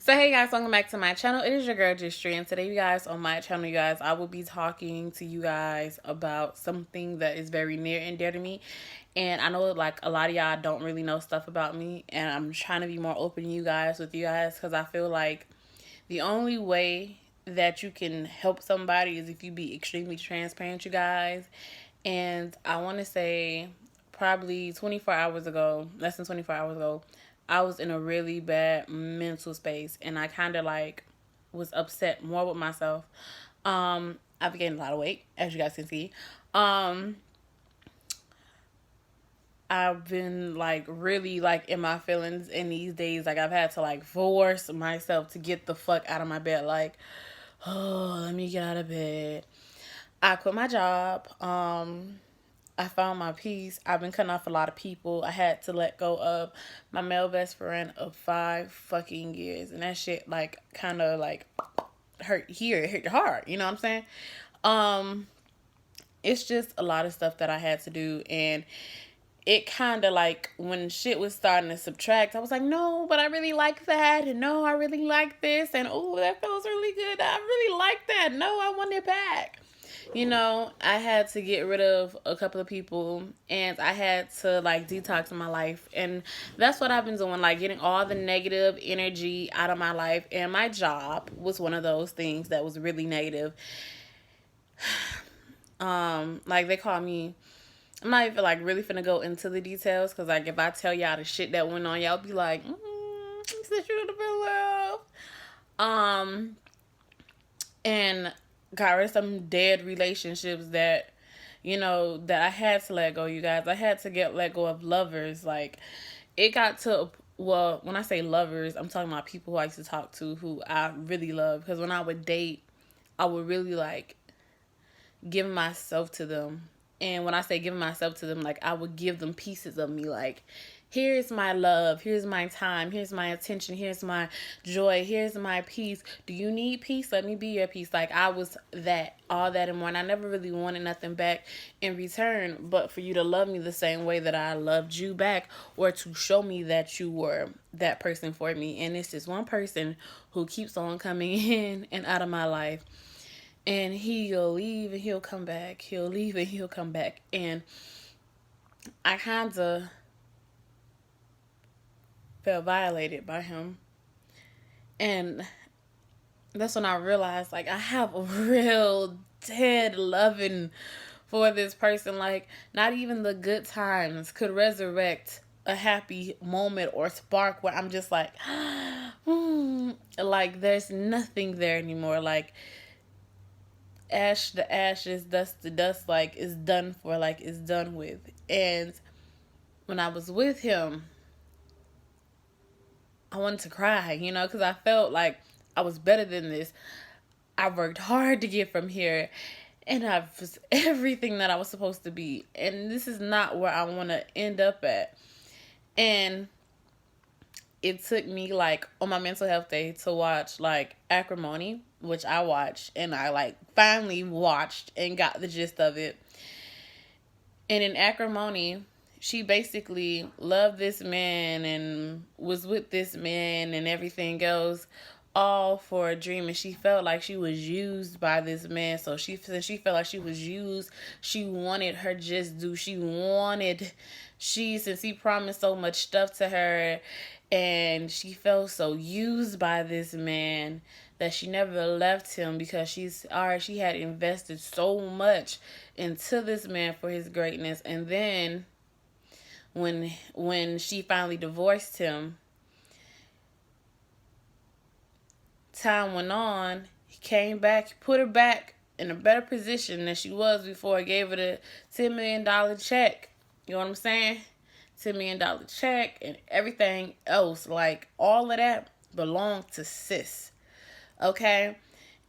So hey guys, welcome back to my channel. It is your girl Justry, and today you guys on my channel, you guys, I will be talking to you guys about something that is very near and dear to me. And I know like a lot of y'all don't really know stuff about me, and I'm trying to be more open to you guys because I feel like the only way that you can help somebody is if you be extremely transparent, you guys. And I want to say probably 24 hours ago, less than 24 hours ago, I was in a really bad mental space, and I kind of like was upset more with myself. I've gained a lot of weight, as you guys can see. Um, I've been like really like in my feelings in these days. Like I've had to like force myself to get the fuck out of my bed. Like, oh, let me get out of bed. I quit my job. I found my peace. I've been cutting off a lot of people. I had to let go of my male best friend of 5 fucking years. And that shit like kind of like hurt here. It hurt your heart. You know what I'm saying? Um, it's just a lot of stuff that I had to do. And it kind of like when shit was starting to subtract, I was like, no, but I really like that. And no, I really like this. And oh, that feels really good. I really like that. No, I want it back. I had to get rid of a couple of people, and I had to like detox my life. And that's what I've been doing, like getting all the negative energy out of my life. And my job was one of those things that was really negative. Like they call me, I'm not even like really finna go into the details because like if I tell y'all the shit that went on, y'all be like, it's the truth of real love. And got rid of some dead relationships that that I had to let go, you guys. I had to let go of lovers. Like it got to, well, when I say lovers, I'm talking about people who I used to talk to who I really love, because when I would date, I would really like give myself to them. And when I say giving myself to them, like I would give them pieces of me. Like, here's my love, here's my time, here's my attention, here's my joy, here's my peace. Do you need peace? Let me be your peace. Like I was that, all that and more. And I never really wanted nothing back in return but for you to love me the same way that I loved you back, or to show me that you were that person for me. And it's just one person who keeps on coming in and out of my life. And he'll leave and he'll come back. He'll leave and he'll come back. And I kind of felt violated by him. And that's when I realized, like, I have a real dead loving for this person. Like, not even the good times could resurrect a happy moment or spark where I'm just like, like, there's nothing there anymore. Like, ash to ashes, dust to dust, like it's done for, like it's done with. And when I was with him, I wanted to cry, because I felt like I was better than this. I worked hard to get from here, and I was everything that I was supposed to be. And this is not where I want to end up at. And it took me like on my mental health day to watch like Acrimony, which I watched, and I like finally watched and got the gist of it. And in Acrimony, she basically loved this man and was with this man and everything else, all for a dream. And she felt like she was used by this man. So she felt like she was used, she wanted her just due. Since he promised so much stuff to her, and she felt so used by this man that she never left him, because she had invested so much into this man for his greatness. And then when she finally divorced him, time went on, he came back, put her back in a better position than she was before. He gave her the $10 million check. You know what I'm saying? $10 million check and everything else. Like, all of that belonged to sis. Okay?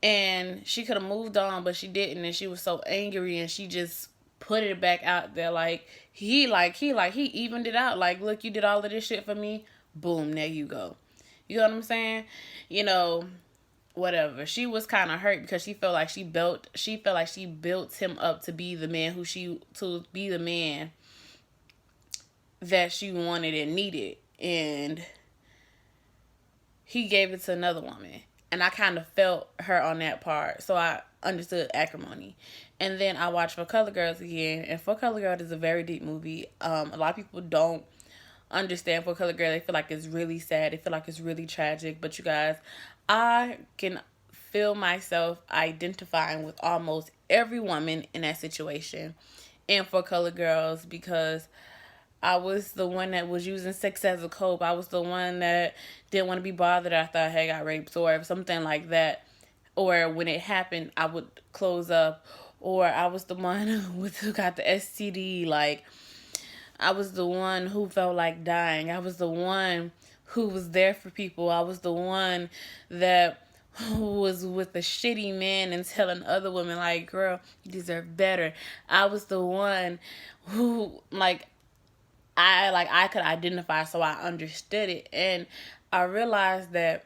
And she could have moved on, but she didn't. And she was so angry, and she just put it back out there. Like, he evened it out. Like, look, you did all of this shit for me. Boom, there you go. You know what I'm saying? Whatever. She was kind of hurt because she felt like she built him up to be the man that she wanted and needed. And he gave it to another woman. And I kind of felt her on that part. So I understood acrimony. And then I watched For Color Girls again. And For Color Girls is a very deep movie. A lot of people don't understand For Color Girl. They feel like it's really sad. They feel like it's really tragic. But you guys, I can feel myself identifying with almost every woman in that situation and For Color Girls, because I was the one that was using sex as a cope. I was the one that didn't want to be bothered after I had got raped or something like that. Or when it happened, I would close up. Or I was the one who got the STD. Like, I was the one who felt like dying. I was the one who was there for people. I was the one that was with a shitty man and telling other women, like, girl, you deserve better. I was the one who, I could identify, so I understood it. And I realized that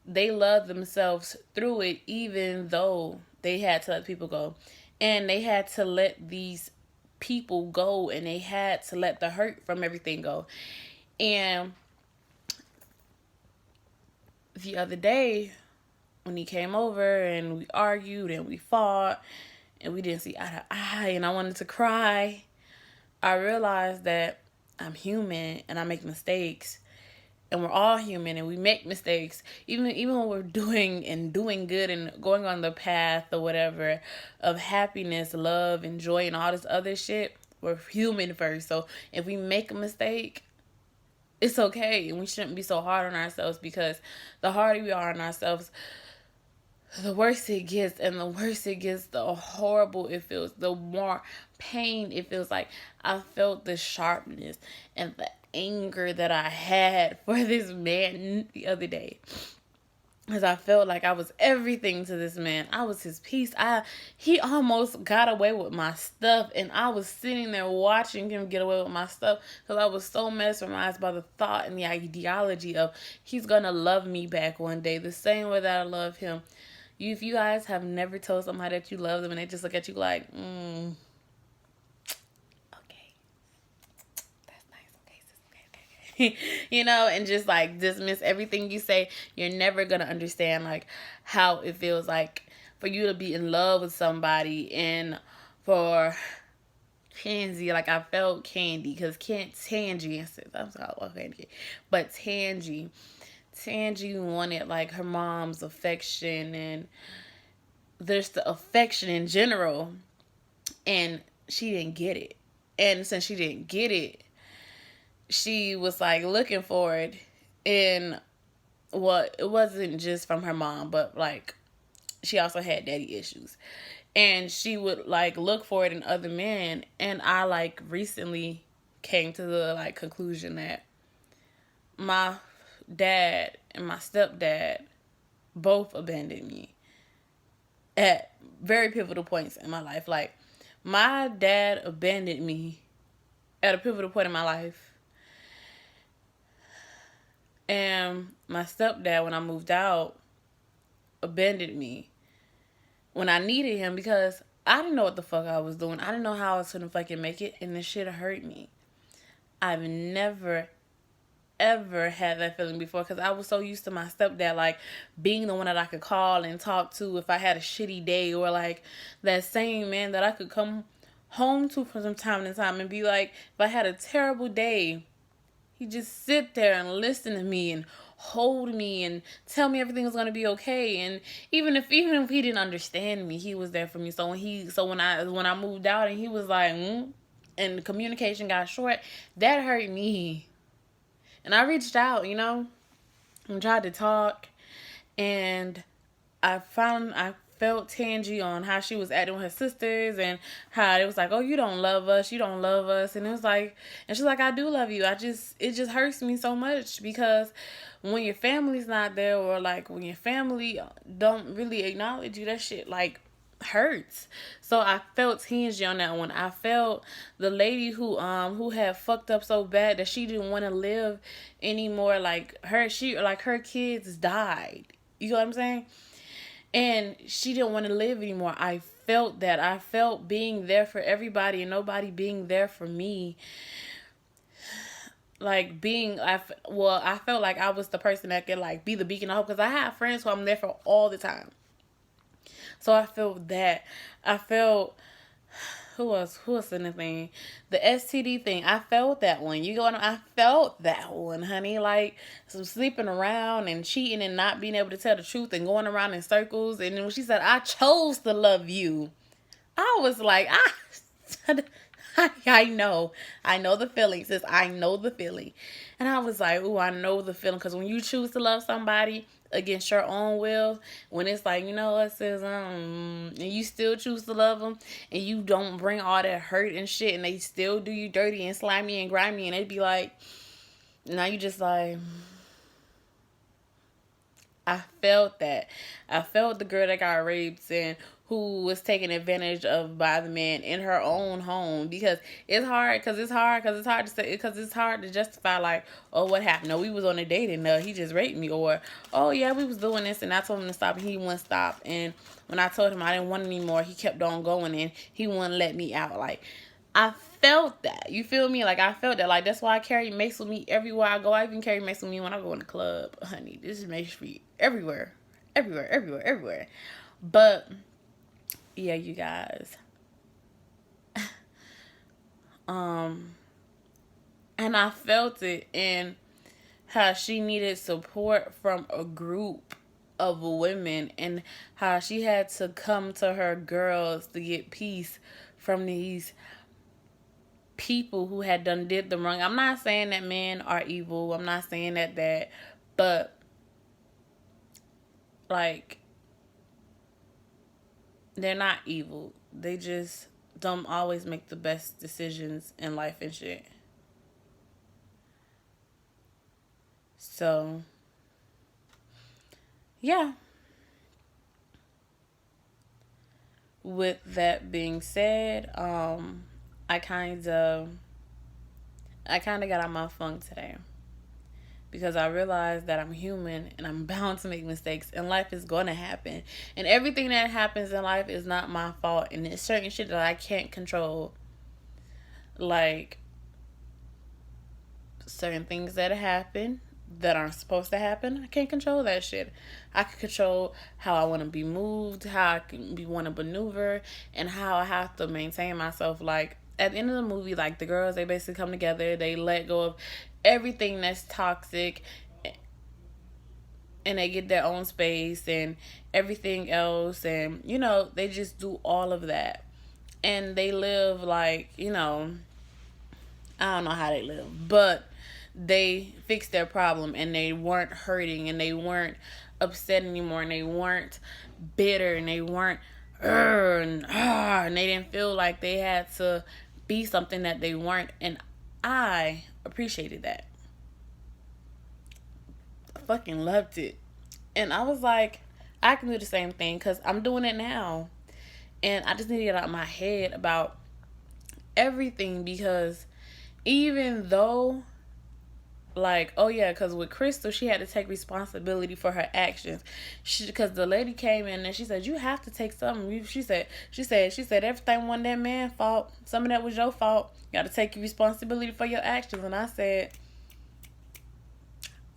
they loved themselves through it, even though they had to let people go. And they had to let these people go, and they had to let the hurt from everything go. And the other day, when he came over and we argued and we fought and we didn't see eye to eye and I wanted to cry, I realized that I'm human and I make mistakes. And we're all human and we make mistakes. Even when we're doing good and going on the path or whatever of happiness, love, and joy and all this other shit, we're human first. So if we make a mistake, it's okay. And we shouldn't be so hard on ourselves, because the harder we are on ourselves, the worse it gets. And the worse it gets, the horrible it feels, the more pain it feels. Like, I felt the sharpness and the anger that I had for this man the other day, because I felt like I was everything to this man. I was his piece. He almost got away with my stuff, and I was sitting there watching him get away with my stuff, because I was so mesmerized by the thought and the ideology of he's gonna love me back one day the same way that I love him. If you guys have never told somebody that you love them and they just look at you like, okay, that's nice, okay, sis, okay. You know, and just like dismiss everything you say, you're never gonna understand like how it feels like for you to be in love with somebody. And for Tansy, like, I felt Candy, because Tangy, I'm sorry, okay, but Tangy wanted like her mom's affection and just the affection in general, and she didn't get it. And since she didn't get it, she was like looking for it. And well, it wasn't just from her mom, but like she also had daddy issues, and she would like look for it in other men. And I like recently came to the like conclusion that my dad and my stepdad both abandoned me at very pivotal points in my life. Like, my dad abandoned me at a pivotal point in my life. And my stepdad, when I moved out, abandoned me when I needed him, because I didn't know what the fuck I was doing. I didn't know how I was gonna fucking make it, and this shit hurt me. I've never ever had that feeling before, because I was so used to my stepdad like being the one that I could call and talk to if I had a shitty day, or like that same man that I could come home to from time to time and be like, if I had a terrible day, he'd just sit there and listen to me and hold me and tell me everything was gonna be okay. And even if he didn't understand me, he was there for me. So when I moved out and he was like, and the communication got short, that hurt me. And I reached out, you know, and tried to talk, and I felt Tangy on how she was acting with her sisters, and how it was like, oh, you don't love us, and it was like, and she's like, I do love you. It just hurts me so much, because when your family's not there, or like when your family don't really acknowledge you, that shit like hurts. So I felt Tangy on that one. I felt the lady who had fucked up so bad that she didn't want to live anymore. Like her kids died. You know what I'm saying? And she didn't want to live anymore. I felt that. I felt being there for everybody and nobody being there for me. like being I felt like I was the person that could like be the beacon of hope because I have friends who I'm there for all the time. So I felt that. I felt who was anything? The STD thing. I felt that one. You going? I felt that one, honey. Like some sleeping around and cheating and not being able to tell the truth and going around in circles. And then when she said, "I chose to love you," I was like, I know the feeling, sis. I know the feeling. And I was like, ooh, I know the feeling. Because when you choose to love somebody against your own will, when it's like, you know what, sis, and you still choose to love them, and you don't bring all that hurt and shit, and they still do you dirty and slimy and grimy, and they'd be like, now you just like, I felt that. I felt the girl that got raped and who was taken advantage of by the man in her own home because it's hard to say because it's hard to justify like, oh, what happened? No, we was on a date and he just raped me, or oh yeah, we was doing this and I told him to stop and he wouldn't stop, and when I told him I didn't want anymore, he kept on going and he wouldn't let me out. Like, I felt that. You feel me? Like, I felt that. Like, that's why I carry mace with me everywhere I go. I even carry mace with me when I go in the club. Honey, this is mace free everywhere. Everywhere, everywhere, everywhere. But, yeah, you guys. And I felt it in how she needed support from a group of women and how she had to come to her girls to get peace from these people who had did the wrong. I'm not saying that men are evil. I'm not saying that, but like they're not evil. They just don't always make the best decisions in life and shit. So, yeah. With that being said, I kind of got out my funk today because I realized that I'm human and I'm bound to make mistakes and life is going to happen. And everything that happens in life is not my fault, and there's certain shit that I can't control. Like certain things that happen that aren't supposed to happen, I can't control that shit. I can control how I want to be moved, how I can want to maneuver, and how I have to maintain myself. Like at the end of the movie, like the girls, they basically come together, they let go of everything that's toxic, and they get their own space and everything else, and you know, they just do all of that, and they live like, you know, I don't know how they live, but they fixed their problem and they weren't hurting and they weren't upset anymore and they weren't bitter and they weren't and they didn't feel like they had to be something that they weren't, and I appreciated that. I fucking loved it. And I was like, I can do the same thing because I'm doing it now. And I just need to get out of my head about everything because even though, like, oh yeah, because with Crystal, she had to take responsibility for her actions. Because the lady came in and she said, you have to take something. She said everything wasn't that man's fault. Some of that was your fault. You got to take responsibility for your actions. And I said,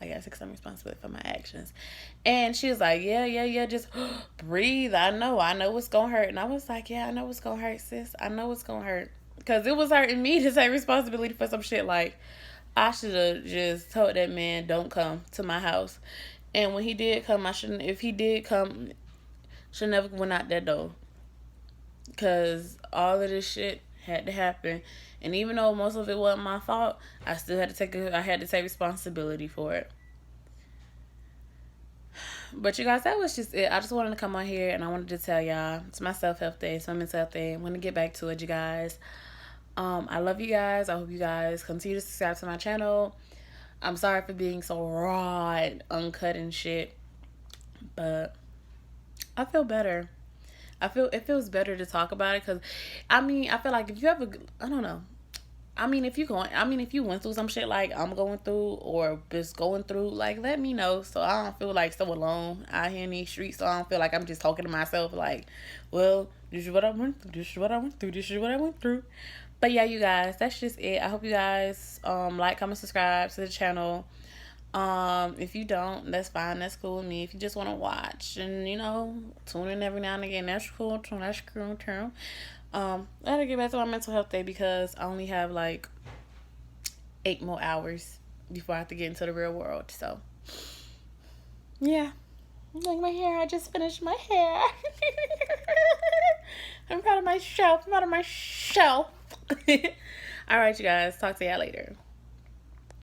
I gotta take some responsibility for my actions. And she was like, yeah, just breathe. I know it's gonna hurt. And I was like, yeah, I know it's gonna hurt, sis. I know it's gonna hurt. Because it was hurting me to take responsibility for some shit. Like, I should have just told that man, don't come to my house. And when he did come, if he did come, should never went out that door. Because all of this shit had to happen. And even though most of it wasn't my fault, I still had to take responsibility for it. But you guys, that was just it. I just wanted to come on here and I wanted to tell y'all, it's my self-help day, it's my mental health day. I'm going to get back to it, you guys. I love you guys. I hope you guys continue to subscribe to my channel. I'm sorry for being so raw and uncut and shit, but I feel better. It feels better to talk about it because, I mean, I feel like if you have I don't know. If you went through some shit like I'm going through or just going through, like, let me know so I don't feel like so alone out here in these streets, so I don't feel like I'm just talking to myself like, well, this is what I went through, this is what I went through. But yeah, you guys, that's just it. I hope you guys like, comment, subscribe to the channel. If you don't, that's fine. That's cool with me. If you just want to watch and tune in every now and again, that's cool too. That's cool too. I gotta get back to my mental health day because I only have like 8 more hours before I have to get into the real world. So yeah. Like my hair, I just finished my hair. I'm proud of myself. I'm proud of myself. All right, you guys. Talk to y'all later.